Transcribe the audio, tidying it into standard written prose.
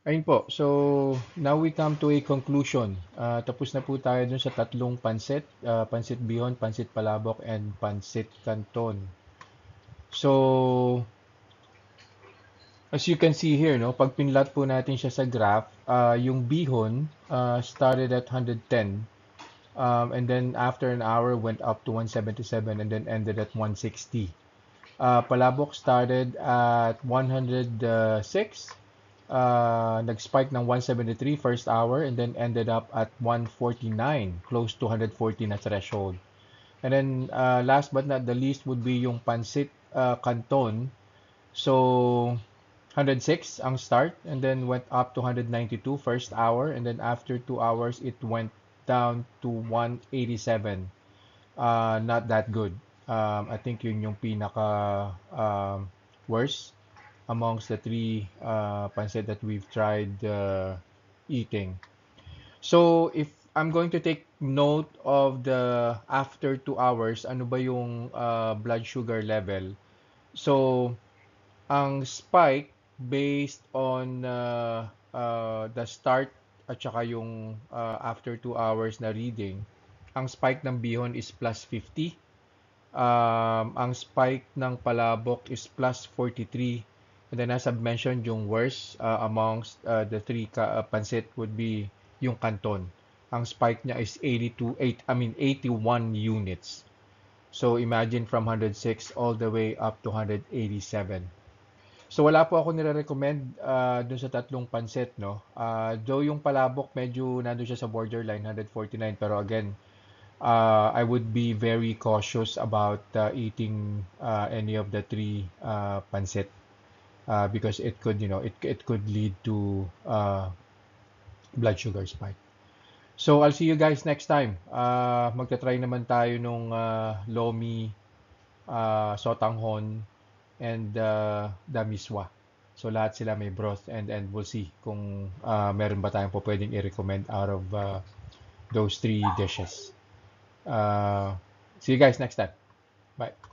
Ayun po. So, now we come to a conclusion. Tapos na po tayo dun sa tatlong pansit. Pansit Bihon, Pansit Palabok, and Pansit Canton. So, as you can see here, no, pag pinlat po natin siya sa graph, yung Bihon started at 110. And then after an hour went up to 177 and then ended at 160. Palabok started at 106, nag-spike ng 173 first hour and then ended up at 149, close to 140 na threshold. And then last but not the least would be yung Pansit Canton. So 106 ang start and then went up to 192 first hour and then after 2 hours it went down to 187. Not that good. I think yun yung pinaka worst amongst the three pancit that we've tried eating. So if I'm going to take note of the after 2 hours, ano ba yung blood sugar level? So ang spike based on the start at saka yung after 2 hours na reading, ang spike ng bihon is plus 50. Ang spike ng palabok is plus 43. And then as I've mentioned, yung worst amongst the three pansit would be yung canton. Ang spike niya is 81 units. So imagine from 106 all the way up to 187. So wala po ako nire-recommend dun sa tatlong pansit, no? Though yung palabok medyo nandun siya sa borderline 149, pero again, I would be very cautious about eating any of the three pancit because it could, it could lead to blood sugar spike. So I'll see you guys next time. Magta-try naman tayo nung lomi, sotanghon, and the miswa. So lahat sila may broth and we'll see kung meron ba tayong po pwedeng i-recommend out of those three dishes. Uh, See you guys next time. Bye.